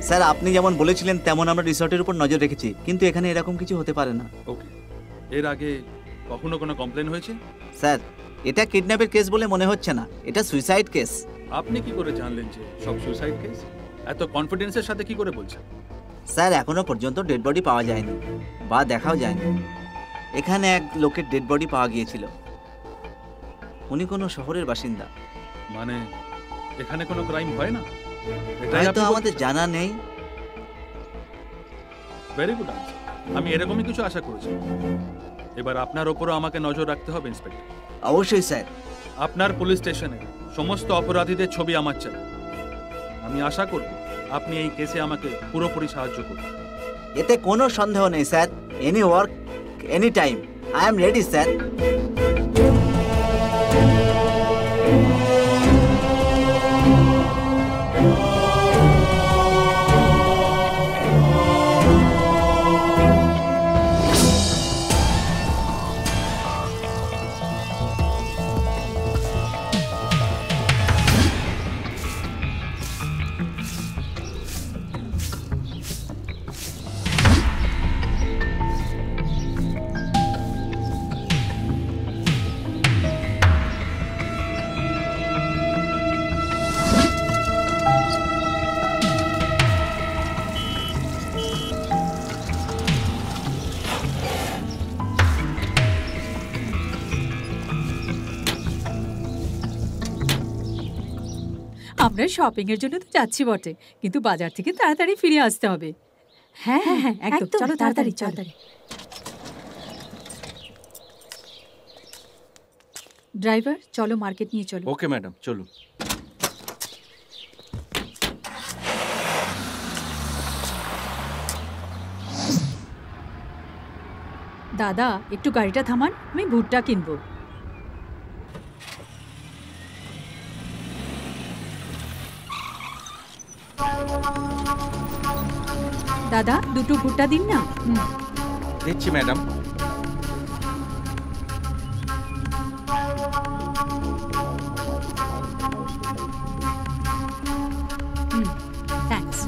Sir আপনি যেমন বলেছিলেন তেমন আমরা রিসর্টের উপর নজর রেখেছি, কিন্তু এখানে এরকম কিছু হতে পারে না। ওকে, এর আগে কখনো কোনো কমপ্লেন হয়েছে? স্যার এটা কিডন্যাপের কেস বলে মনে হচ্ছে না, এটা সুইসাইড কেস। আপনি কি করে জানলেন যে সব সুইসাইড কেস? এত কনফিডেন্সের সাথে কি করে বলছেন? স্যার এখনো পর্যন্ত ডেড বডি পাওয়া যায়নি বা দেখাও যায়নি। এখানে এক লোকের ডেড বডি পাওয়া গিয়েছিল, উনি কোনো শহরের বাসিন্দা। মানে এখানে কোনো ক্রাইম হয় না? হয়তো আমাদের জানা নেই। ভেরি গুড আনসার, আমি এরকমই কিছু আশা করেছি। এবার আপনার ওপরও আমাকে নজর রাখতে হবে ইন্সপেক্টর। অবশ্যই স্যার। আপনার পুলিশ স্টেশনে সমস্ত অপরাধীদের ছবি আমার চাই। আমি আশা করব আপনি এই কেসে আমাকে পুরোপুরি সাহায্য করবেন। এতে কোনো সন্দেহ নেই sir. Any work any time, I am ready sir. আমরা শপিং এর জন্য তো যাচ্ছি বটে, কিন্তু বাজার থেকে তাড়াতাড়ি ফিরে আসতে হবে। হ্যাঁ হ্যাঁ হ্যাঁ একদম, চলো তাড়াতাড়ি চলো। ড্রাইভার চলো মার্কেট নিয়ে চলো। ওকে ম্যাডাম, চলুন। দাদা একটু গাড়িটা থামান, আমি ভুট্টা কিনবো। দাদা দুটো ভুট্টা দিন না। দিচ্ছি ম্যাডাম। থ্যাঙ্কস।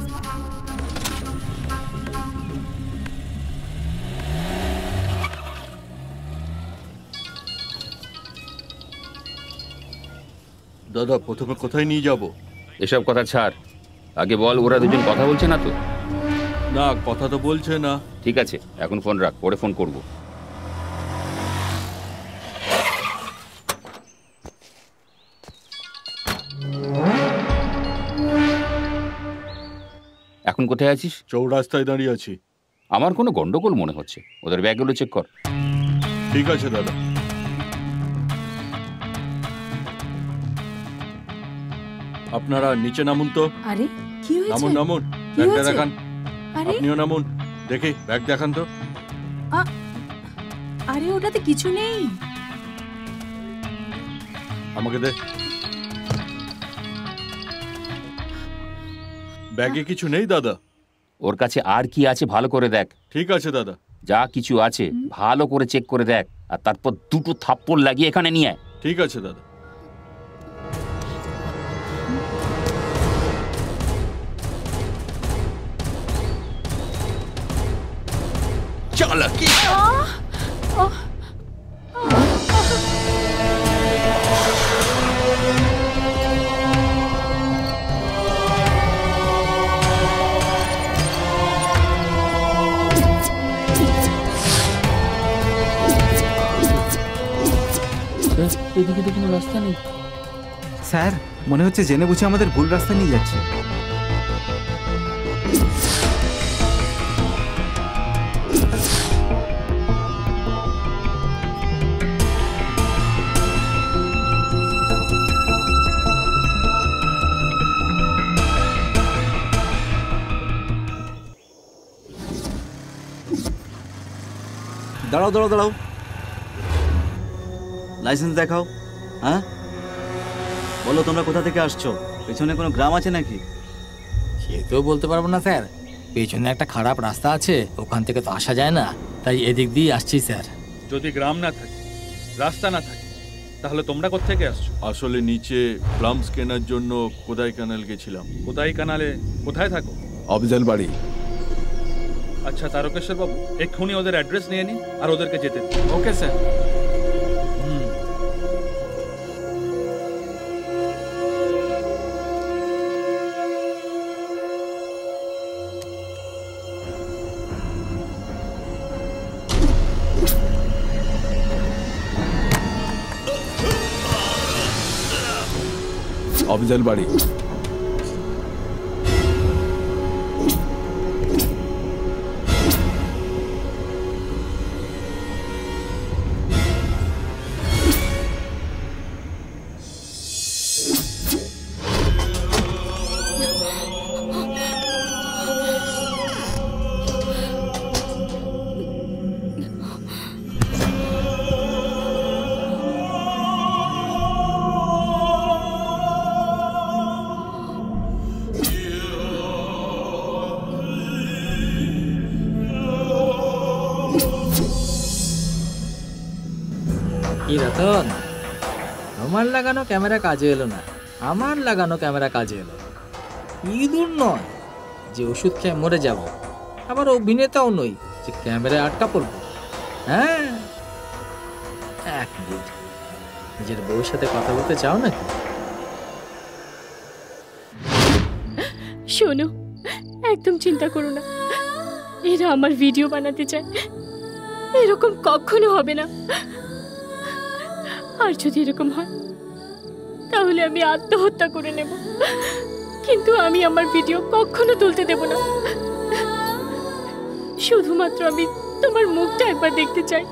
দাদা প্রথমে কোথায় নিয়ে যাব? এসব কথা ছাড়, আগে বল ওরা দুজন কথা বলছে না তো? না, কথা তো বলছে না। ঠিক আছে, এখন ফোন রাখ, পরে ফোন করব। এখন কোথায় আছিস? চৌরাস্তায় দাঁড়িয়ে আছি। আমার কোনো গন্ডগোল মনে হচ্ছে, ওদের ব্যাগগুলো চেক কর। ঠিক আছে দাদা। আপনারা নিচে নামুন তো। আরে কি হয়েছে? নামুন নামুন, ব্যাগটা দেখান। আপনিও নামুন, দেখি ব্যাগ দেখান তো। আরে ওটাতে কিছু নেই। আমাকে দে। ব্যাগে কিছু নেই দাদা। ওর কাছে আর কি আছে ভালো করে দেখ। ঠিক আছে দাদা। যা কিছু আছে ভালো করে চেক করে দেখ, আর তারপর দুটো থাপ্পড় লাগিয়ে এখানে নিয়ে আয়। ঠিক আছে দাদা। চালাকি। এদিকে তো কোনো রাস্তা নেই। স্যার মনে হচ্ছে জেনে বুঝে আমাদের ভুল রাস্তা নিয়ে যাচ্ছে। দাঁড়াও দাঁড়াও দাঁড়াও, লাইসেন্স দেখাও। হ্যাঁ বলো তোমরা কোথা থেকে আসছো? পেছনে কোনো গ্রাম আছে নাকি? সে তো বলতে পারবো না স্যার, পেছনে একটা খারাপ রাস্তা আছে, ওখান থেকে তো আসা যায় না, তাই এদিক দিয়ে আসছি স্যার। যদি গ্রাম না থাকে, রাস্তা না থাকে, তাহলে তোমরা কোত্থেকে আসছো? আসলে নিচে প্লামস কেনার জন্য কোদাই কানাল গেছিলাম। কোদাই কানালে কোথায় থাকো? অফিসিয়াল বাড়ি। আচ্ছা তারকেশ্বর বাবু, এক্ষুনি ওদের অ্যাড্রেস নিয়ে নিন আর ওদেরকে যেতে দিন। Okay sir. অফিসিয়াল বাড়ি। কি রতন, আমার লাগানো ক্যামেরা কাজে এলো না, আমার লাগানো ক্যামেরা কাজে এলো। ইঁদুর নয় যে ওষুধ খেয়ে মরে যাব, আবার অভিনেতাও নই যে ক্যামেরায় আটকা পড়বো। হ্যাঁ, এক মিনিট, নিজের বউর সাথে কথা বলতে চাও নাকি? শোনো, একদম চিন্তা করো না, এরা আমার ভিডিও বানাতে চায়, এরকম কখনো হবে না। আর যদি এরকম হয় তাহলে আমি আত্মহত্যা করে নেব, কিন্তু আমি আমার ভিডিও কখনো তুলতে দেব না। শুধুমাত্র আমি তোমার মুখটা একবার দেখতে চাই।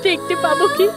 দেখতে পাবো কি?